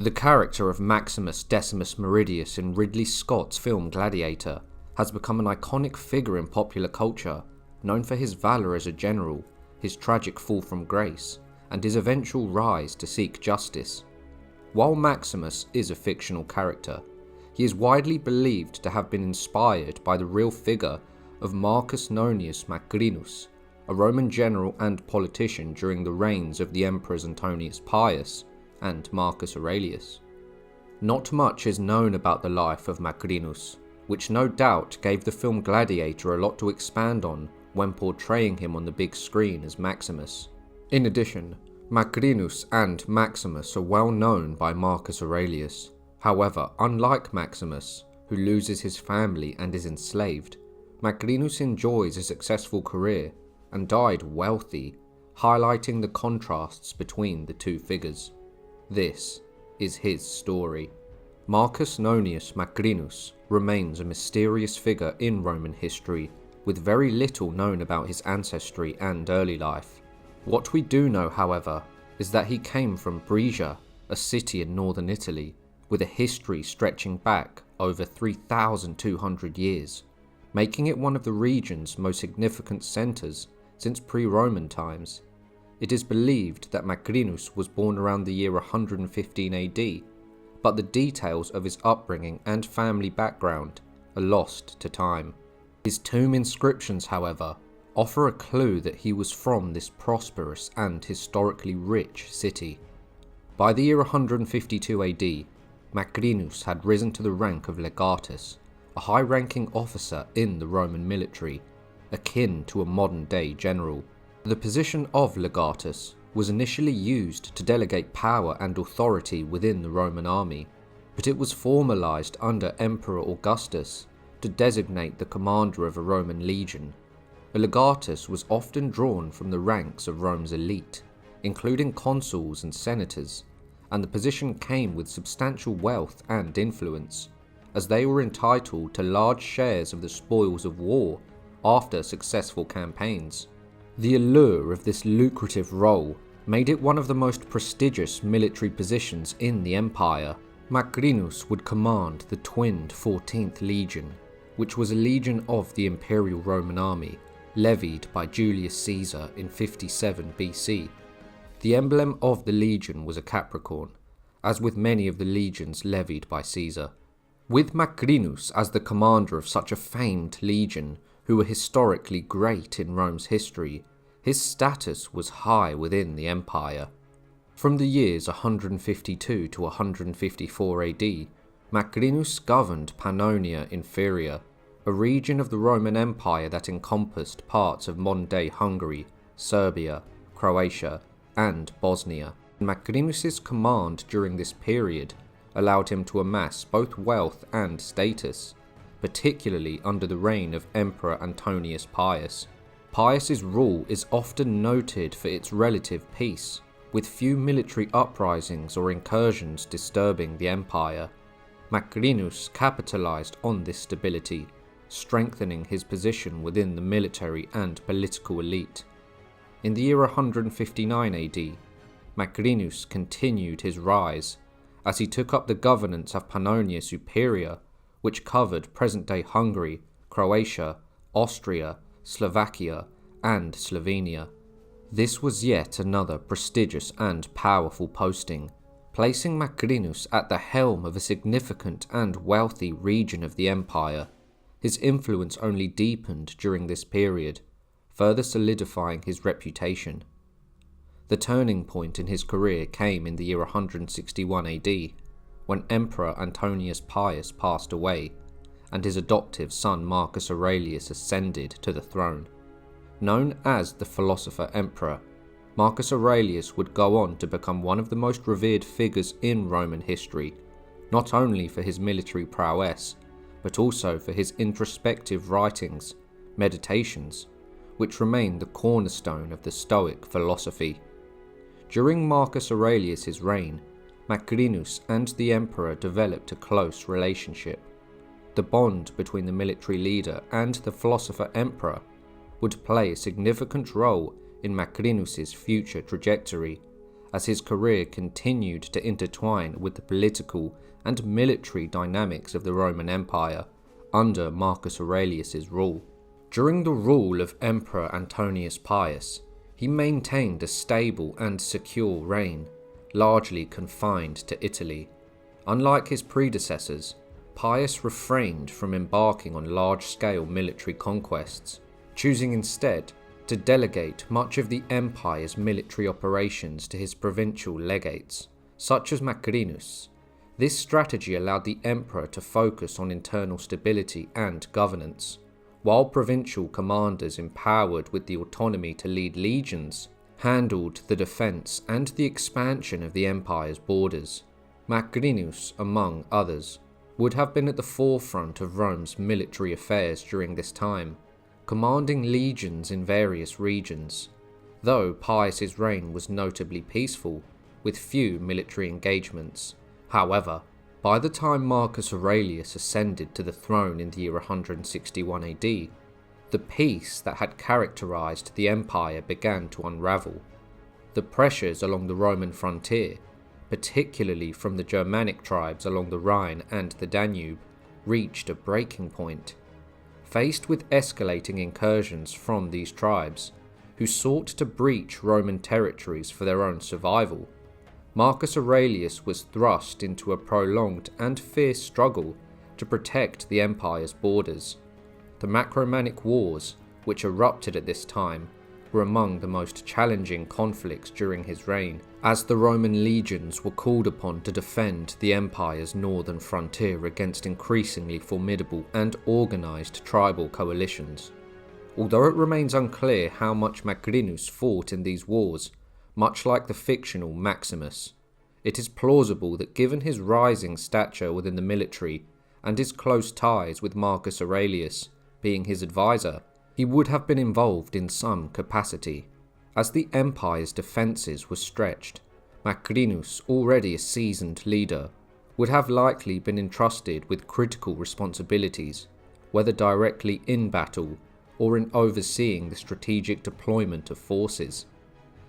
The character of Maximus Decimus Meridius in Ridley Scott's film Gladiator has become an iconic figure in popular culture, known for his valor as a general, his tragic fall from grace, and his eventual rise to seek justice. While Maximus is a fictional character, he is widely believed to have been inspired by the real figure of Marcus Nonius Macrinus, a Roman general and politician during the reigns of the emperors Antoninus Pius and Marcus Aurelius. Not much is known about the life of Macrinus, which no doubt gave the film Gladiator a lot to expand on when portraying him on the big screen as Maximus. In addition, Macrinus and Maximus are well known by Marcus Aurelius. However, unlike Maximus, who loses his family and is enslaved, Macrinus enjoys a successful career and died wealthy, highlighting the contrasts between the two figures. This is his story. Marcus Nonius Macrinus remains a mysterious figure in Roman history, with very little known about his ancestry and early life. What we do know, however, is that he came from Brescia, a city in northern Italy, with a history stretching back over 3,200 years, making it one of the region's most significant centres since pre-Roman times. It is believed that Macrinus was born around the year 115 AD, but the details of his upbringing and family background are lost to time. His tomb inscriptions, however, offer a clue that he was from this prosperous and historically rich city. By the year 152 AD, Macrinus had risen to the rank of legatus, a high-ranking officer in the Roman military, akin to a modern-day general. The position of legatus was initially used to delegate power and authority within the Roman army, but it was formalized under Emperor Augustus to designate the commander of a Roman legion. A legatus was often drawn from the ranks of Rome's elite, including consuls and senators, and the position came with substantial wealth and influence, as they were entitled to large shares of the spoils of war after successful campaigns. The allure of this lucrative role made it one of the most prestigious military positions in the empire. Macrinus would command the twinned 14th Legion, which was a legion of the Imperial Roman army, levied by Julius Caesar in 57 BC. The emblem of the legion was a Capricorn, as with many of the legions levied by Caesar. With Macrinus as the commander of such a famed legion, who were historically great in Rome's history, his status was high within the empire. From the years 152 to 154 AD, Macrinus governed Pannonia Inferior, a region of the Roman Empire that encompassed parts of modern-day Hungary, Serbia, Croatia, and Bosnia. Macrinus's command during this period allowed him to amass both wealth and status, particularly under the reign of Emperor Antonius Pius. Pius's rule is often noted for its relative peace, with few military uprisings or incursions disturbing the empire. Macrinus capitalized on this stability, strengthening his position within the military and political elite. In the year 159 AD, Macrinus continued his rise, as he took up the governance of Pannonia Superior, which covered present-day Hungary, Croatia, Austria, Slovakia, and Slovenia. This was yet another prestigious and powerful posting, placing Macrinus at the helm of a significant and wealthy region of the empire. His influence only deepened during this period, further solidifying his reputation. The turning point in his career came in the year 161 AD, when Emperor Antonius Pius passed away, and his adoptive son Marcus Aurelius ascended to the throne. Known as the Philosopher Emperor, Marcus Aurelius would go on to become one of the most revered figures in Roman history, not only for his military prowess, but also for his introspective writings, meditations, which remain the cornerstone of the Stoic philosophy. During Marcus Aurelius's reign, Macrinus and the emperor developed a close relationship. The bond between the military leader and the philosopher emperor would play a significant role in Macrinus's future trajectory, as his career continued to intertwine with the political and military dynamics of the Roman Empire under Marcus Aurelius's rule. During the rule of Emperor Antonius Pius, he maintained a stable and secure reign, largely confined to Italy. Unlike his predecessors, Pius refrained from embarking on large-scale military conquests, choosing instead to delegate much of the empire's military operations to his provincial legates, such as Macrinus. This strategy allowed the emperor to focus on internal stability and governance, while provincial commanders empowered with the autonomy to lead legions handled the defence and the expansion of the empire's borders. Macrinus, among others, would have been at the forefront of Rome's military affairs during this time, commanding legions in various regions, though Pius's reign was notably peaceful, with few military engagements. However, by the time Marcus Aurelius ascended to the throne in the year 161 AD, the peace that had characterized the empire began to unravel. The pressures along the Roman frontier, particularly from the Germanic tribes along the Rhine and the Danube, reached a breaking point. Faced with escalating incursions from these tribes, who sought to breach Roman territories for their own survival, Marcus Aurelius was thrust into a prolonged and fierce struggle to protect the empire's borders. The Marcomannic Wars, which erupted at this time, were among the most challenging conflicts during his reign, as the Roman legions were called upon to defend the empire's northern frontier against increasingly formidable and organised tribal coalitions. Although it remains unclear how much Macrinus fought in these wars, much like the fictional Maximus, it is plausible that given his rising stature within the military and his close ties with Marcus Aurelius, being his advisor, he would have been involved in some capacity. As the empire's defences were stretched, Macrinus, already a seasoned leader, would have likely been entrusted with critical responsibilities, whether directly in battle or in overseeing the strategic deployment of forces.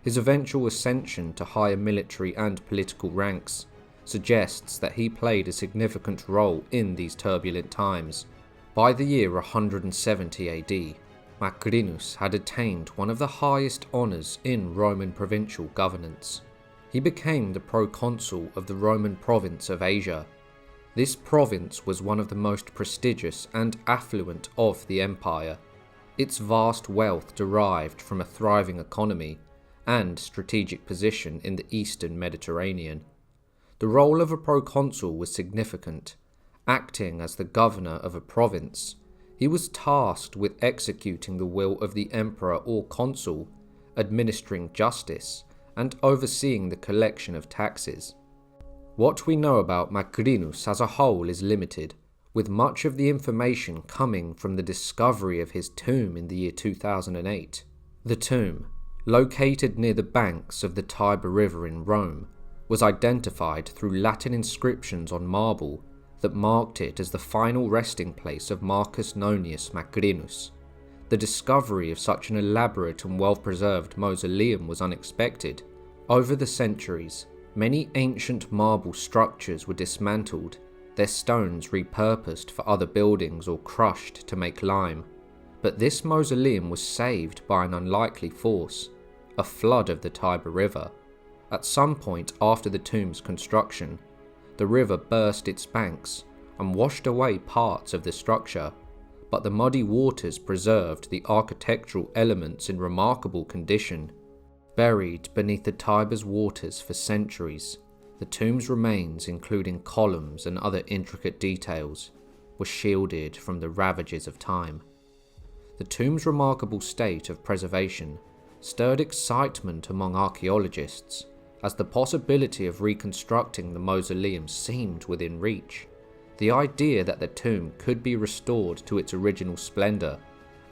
His eventual ascension to higher military and political ranks suggests that he played a significant role in these turbulent times. By the year 170 AD, Macrinus had attained one of the highest honours in Roman provincial governance. He became the proconsul of the Roman province of Asia. This province was one of the most prestigious and affluent of the empire. Its vast wealth derived from a thriving economy and strategic position in the eastern Mediterranean. The role of a proconsul was significant. Acting as the governor of a province, he was tasked with executing the will of the emperor or consul, administering justice, and overseeing the collection of taxes. What we know about Macrinus as a whole is limited, with much of the information coming from the discovery of his tomb in the year 2008. The tomb, located near the banks of the Tiber River in Rome, was identified through Latin inscriptions on marble that marked it as the final resting place of Marcus Nonius Macrinus. The discovery of such an elaborate and well-preserved mausoleum was unexpected. Over the centuries, many ancient marble structures were dismantled, their stones repurposed for other buildings or crushed to make lime. But this mausoleum was saved by an unlikely force, a flood of the Tiber River. At some point after the tomb's construction, the river burst its banks and washed away parts of the structure, but the muddy waters preserved the architectural elements in remarkable condition. Buried beneath the Tiber's waters for centuries, the tomb's remains, including columns and other intricate details, were shielded from the ravages of time. The tomb's remarkable state of preservation stirred excitement among archaeologists, as the possibility of reconstructing the mausoleum seemed within reach. The idea that the tomb could be restored to its original splendour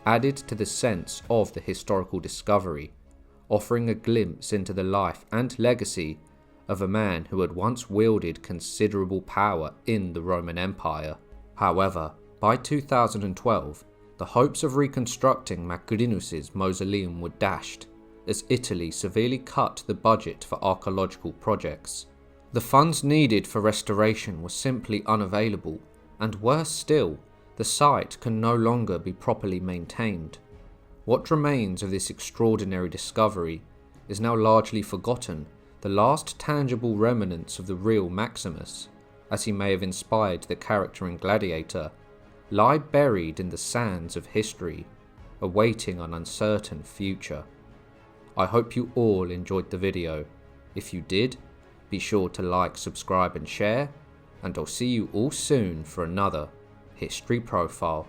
added to the sense of the historical discovery, offering a glimpse into the life and legacy of a man who had once wielded considerable power in the Roman Empire. However, by 2012, the hopes of reconstructing Macrinus's mausoleum were dashed, as Italy severely cut the budget for archaeological projects. The funds needed for restoration were simply unavailable, and worse still, the site can no longer be properly maintained. What remains of this extraordinary discovery is now largely forgotten, the last tangible remnants of the real Maximus, as he may have inspired the character in Gladiator, lie buried in the sands of history, awaiting an uncertain future. I hope you all enjoyed the video. If you did, be sure to like, subscribe and share, and I'll see you all soon for another History Profile.